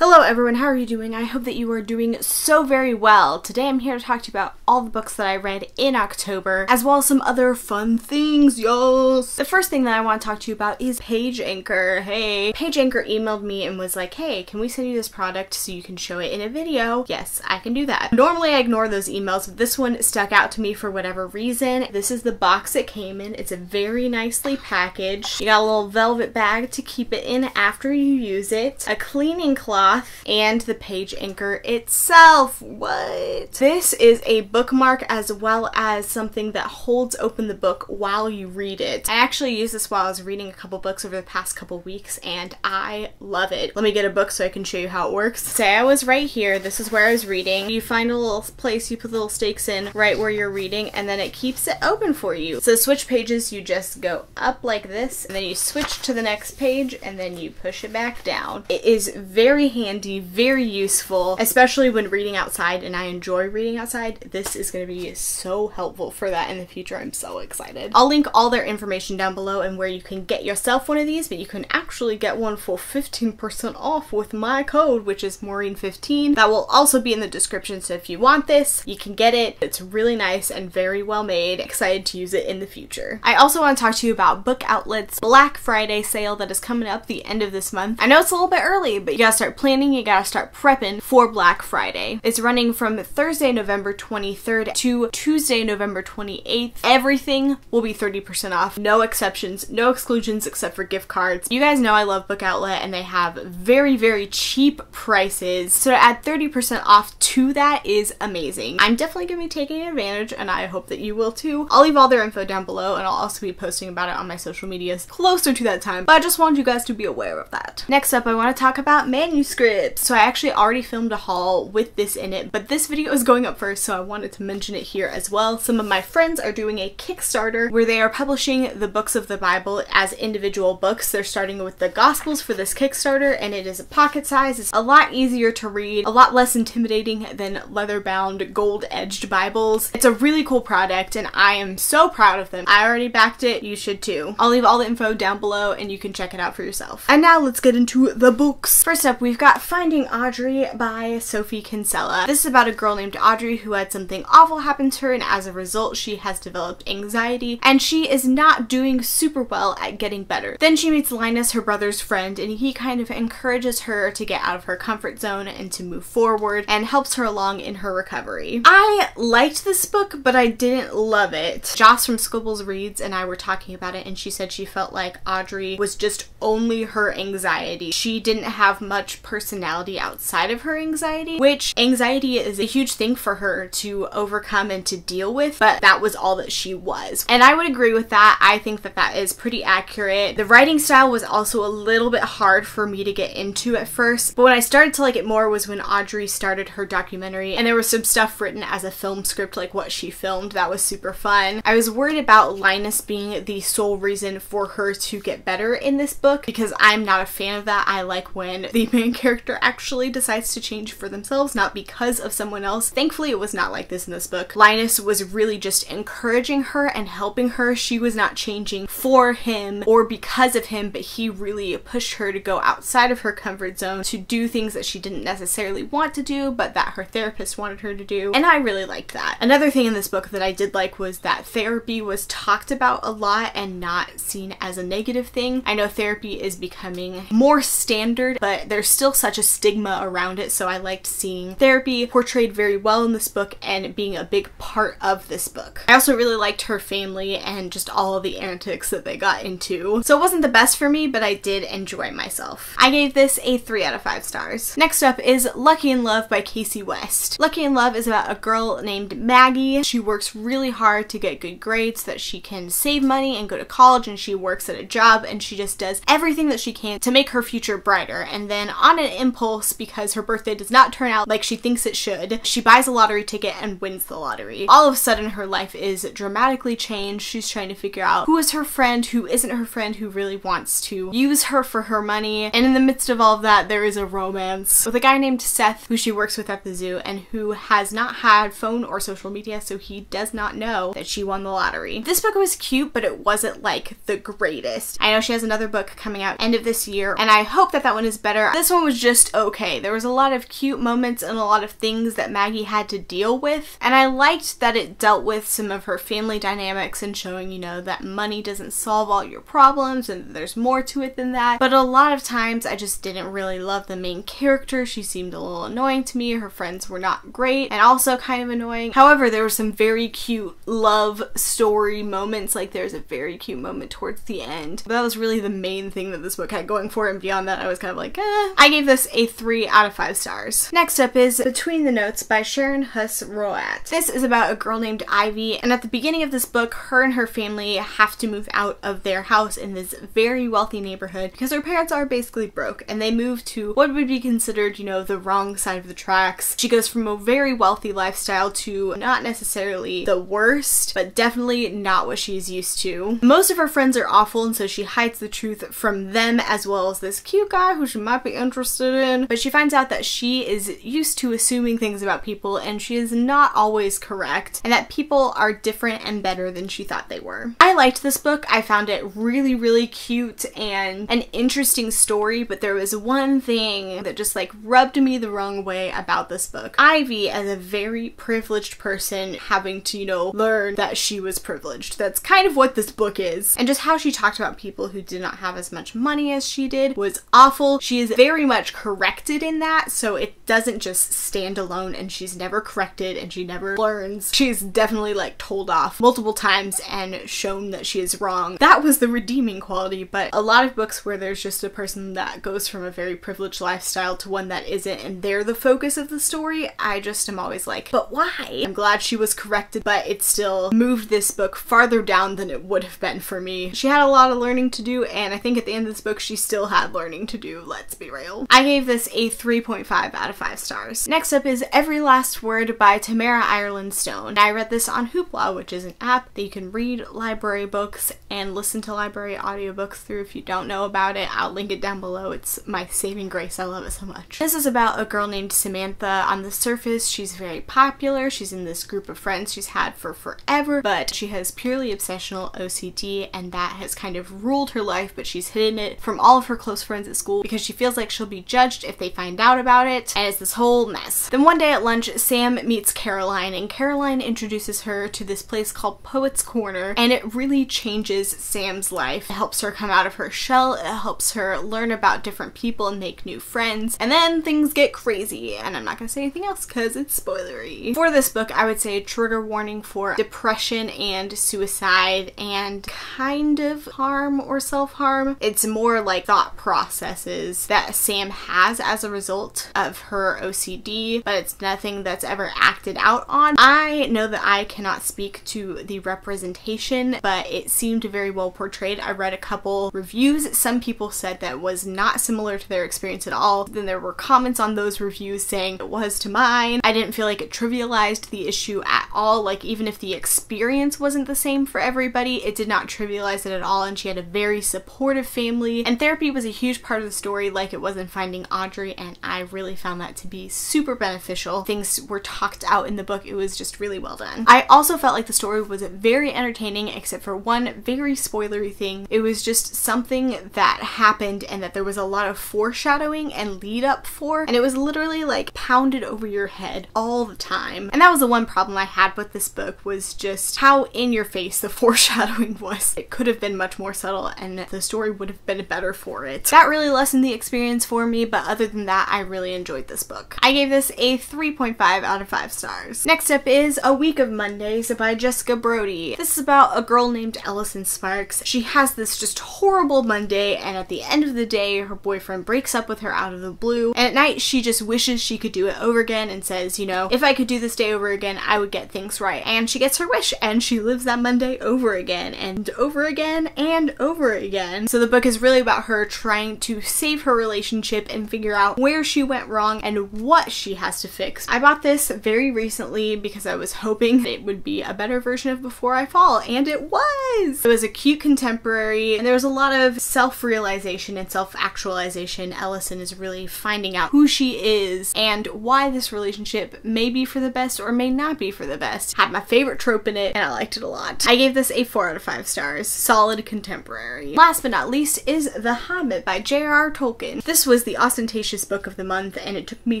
Hello everyone, how are you doing? I hope that you are doing so very well. Today I'm here to talk to you about all the books that I read in October, as well as some other fun things, yes! The first thing that I want to talk to you about is Page Anchor. Hey, Page Anchor emailed me and was like, hey, can we send you this product so you can show it in a video? Yes, I can do that. Normally I ignore those emails, but this one stuck out to me for whatever reason. This is the box it came in. It's a very nicely packaged. You got a little velvet bag to keep it in after you use it, a cleaning cloth, and the Page Anchor itself. What? This is a bookmark as well as something that holds open the book while you read it. I actually used this while I was reading a couple books over the past couple weeks and I love it. Let me get a book so I can show you how it works. Say I was right here. This is where I was reading. You find a little place you put little stakes in right where you're reading and then it keeps it open for you. So switch pages, you just go up like this and then you switch to the next page and then you push it back down. It is very handy, very useful, especially when reading outside, and I enjoy reading outside. This is going to be so helpful for that in the future. I'm so excited. I'll link all their information down below and where you can get yourself one of these, but you can actually get one for 15% off with my code, which is Maureen15. That will also be in the description, so if you want this, you can get it. It's really nice and very well made. Excited to use it in the future. I also want to talk to you about Book Outlet's Black Friday sale that is coming up the end of this month. I know it's a little bit early, but you gotta start planning, you gotta start prepping for Black Friday. It's running from Thursday, November 23rd to Tuesday, November 28th. Everything will be 30% off. No exceptions, no exclusions except for gift cards. You guys know I love Book Outlet and they have very, very cheap prices. So to add 30% off to that is amazing. I'm definitely gonna be taking advantage and I hope that you will too. I'll leave all their info down below and I'll also be posting about it on my social medias closer to that time, but I just wanted you guys to be aware of that. Next up, I want to talk about manuscripts. So I actually already filmed a haul with this in it, but this video is going up first, so I wanted to mention it here as well. Some of my friends are doing a Kickstarter where they are publishing the books of the Bible as individual books. They're starting with the Gospels for this Kickstarter, and it is a pocket size. It's a lot easier to read, a lot less intimidating than leather-bound, gold-edged Bibles. It's a really cool product, and I am so proud of them. I already backed it. You should too. I'll leave all the info down below, and you can check it out for yourself. And now let's get into the books. First up, we've got Finding Audrey by Sophie Kinsella. This is about a girl named Audrey who had something awful happen to her, and as a result she has developed anxiety and she is not doing super well at getting better. Then she meets Linus, her brother's friend, and he kind of encourages her to get out of her comfort zone and to move forward and helps her along in her recovery. I liked this book, but I didn't love it. Joss from Squibbles Reads and I were talking about it and she said she felt like Audrey was just only her anxiety. She didn't have much personality outside of her anxiety, which anxiety is a huge thing for her to overcome and to deal with, but that was all that she was. And I would agree with that. I think that that is pretty accurate. The writing style was also a little bit hard for me to get into at first, but when I started to like it more was when Audrey started her documentary and there was some stuff written as a film script, like what she filmed. That was super fun. I was worried about Linus being the sole reason for her to get better in this book because I'm not a fan of that. I like when the main character actually decides to change for themselves, not because of someone else. Thankfully, it was not like this in this book. Linus was really just encouraging her and helping her. She was not changing for him or because of him, but he really pushed her to go outside of her comfort zone to do things that she didn't necessarily want to do, but that her therapist wanted her to do. And I really liked that. Another thing in this book that I did like was that therapy was talked about a lot and not seen as a negative thing. I know therapy is becoming more standard, but there's still such a stigma around it, so I liked seeing therapy portrayed very well in this book and being a big part of this book. I also really liked her family and just all of the antics that they got into. So it wasn't the best for me, but I did enjoy myself. I gave this a 3 out of 5 stars. Next up is Lucky in Love by Casey West. Lucky in Love is about a girl named Maggie. She works really hard to get good grades so that she can save money and go to college, and she works at a job and she just does everything that she can to make her future brighter. And then on an impulse, because her birthday does not turn out like she thinks it should, she buys a lottery ticket and wins the lottery. All of a sudden her life is dramatically changed. She's trying to figure out who is her friend, who isn't her friend, who really wants to use her for her money. And in the midst of all of that, there is a romance with a guy named Seth who she works with at the zoo and who has not had phone or social media, so he does not know that she won the lottery. This book was cute, but it wasn't like the greatest. I know she has another book coming out end of this year, and I hope that that one is better. This one was just okay. There was a lot of cute moments and a lot of things that Maggie had to deal with, and I liked that it dealt with some of her family dynamics and showing, you know, that money doesn't solve all your problems and there's more to it than that. But a lot of times I just didn't really love the main character. She seemed a little annoying to me. Her friends were not great and also kind of annoying. However, there were some very cute love story moments. Like there's a very cute moment towards the end. But that was really the main thing that this book had going for it, and beyond that I was kind of like, eh. I gave this a 3 out of 5 stars. Next up is Between the Notes by Sharon Huss Roat. This is about a girl named Ivy, and at the beginning of this book, her and her family have to move out of their house in this very wealthy neighborhood because her parents are basically broke, and they move to what would be considered, you know, the wrong side of the tracks. She goes from a very wealthy lifestyle to not necessarily the worst, but definitely not what she's used to. Most of her friends are awful, and so she hides the truth from them as well as this cute guy who she might be interested in, but she finds out that she is used to assuming things about people and she is not always correct, and that people are different and better than she thought they were. I liked this book. I found it really, really cute and an interesting story, but there was one thing that just like rubbed me the wrong way about this book. Ivy, as a very privileged person, having to, you know, learn that she was privileged. That's kind of what this book is. And just how she talked about people who did not have as much money as she did was awful. She is very much corrected in that, so it doesn't just stand alone, and she's never corrected and she never learns. She's definitely like told off multiple times and shown that she is wrong. That was the redeeming quality, but a lot of books where there's just a person that goes from a very privileged lifestyle to one that isn't, and they're the focus of the story, I just am always like, but why? I'm glad she was corrected, but it still moved this book farther down than it would have been for me. She had a lot of learning to do, and I think at the end of this book she still had learning to do, let's be real. I gave this a 3.5 out of 5 stars. Next up is Every Last Word by Tamara Ireland Stone. I read this on Hoopla, which is an app that you can read library books and listen to library audiobooks through. If you don't know about it, I'll link it down below. It's my saving grace. I love it so much. This is about a girl named Samantha. On the surface, she's very popular. She's in this group of friends she's had for forever, but she has purely obsessional OCD, and that has kind of ruled her life, but she's hidden it from all of her close friends at school because she feels like she'll be judged if they find out about it, and it's this whole mess. Then one day at lunch, Sam meets Caroline, and Caroline introduces her to this place called Poet's Corner, and it really changes Sam's life. It helps her come out of her shell, it helps her learn about different people and make new friends, and then things get crazy, and I'm not gonna say anything else because it's spoilery. For this book, I would say trigger warning for depression and suicide and kind of harm or self-harm. It's more like thought processes that Sam has as a result of her OCD, but it's nothing that's ever acted out on. I know that I cannot speak to the representation, but it seemed very well portrayed. I read a couple reviews. Some people said that was not similar to their experience at all. Then there were comments on those reviews saying it was to mine. I didn't feel like it trivialized the issue at all. Like, even if the experience wasn't the same for everybody, it did not trivialize it at all, and she had a very supportive family, and therapy was a huge part of the story like it was in Finding Audrey, and I really found that to be super beneficial. Things were talked out in the book. It was just really well done. I also felt like the story was very entertaining except for one very spoilery thing. It was just something that happened and that there was a lot of foreshadowing and lead up for, and it was literally like pounded over your head all the time. And that was the one problem I had with this book, was just how in your face the foreshadowing was. It could have been much more subtle and the story would have been better for it. That really lessened the experience for me, but other than that, I really enjoyed this book. I gave this a 3.5 out of 5 stars. Next up is A Week of Mondays by Jessica Brody. This is about a girl named Ellison Sparks. She has this just horrible Monday, and at the end of the day, her boyfriend breaks up with her out of the blue, and at night she just wishes she could do it over again and says, you know, if I could do this day over again, I would get things right. And she gets her wish, and she lives that Monday over again and over again and over again. So the book is really about her trying to save her relationship and figure out where she went wrong and what she has to fix. I bought this very recently because I was hoping it would be a better version of Before I Fall, and it was! It was a cute contemporary, and there was a lot of self-realization and self-actualization. Ellison is really finding out who she is and why this relationship may be for the best or may not be for the best. Had my favorite trope in it, and I liked it a lot. I gave this a 4 out of 5 stars. Solid contemporary. Last but not least is The Hobbit by J.R.R. Tolkien. This was was the ostentatious book of the month, and it took me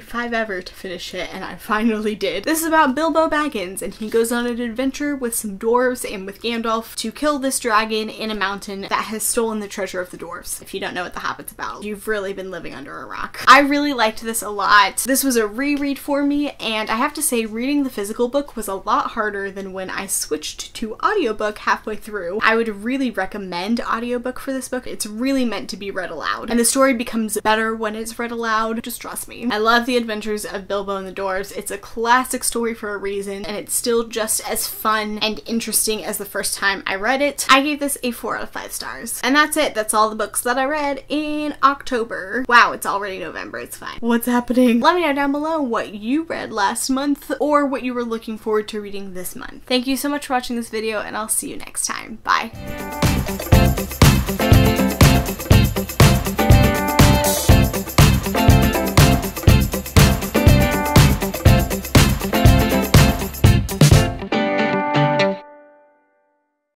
5 ever to finish it, and I finally did. This is about Bilbo Baggins, and he goes on an adventure with some dwarves and with Gandalf to kill this dragon in a mountain that has stolen the treasure of the dwarves. If you don't know what The Hobbit's about, you've really been living under a rock. I really liked this a lot. This was a reread for me, and I have to say reading the physical book was a lot harder than when I switched to audiobook halfway through. I would really recommend audiobook for this book. It's really meant to be read aloud, and the story becomes better when it's read aloud. Just trust me. I love the adventures of Bilbo and the dwarves. It's a classic story for a reason, and it's still just as fun and interesting as the first time I read it. I gave this a 4 out of 5 stars. And that's it. That's all the books that I read in October. Wow, it's already November. It's fine. What's happening? Let me know down below what you read last month or what you were looking forward to reading this month. Thank you so much for watching this video, and I'll see you next time. Bye.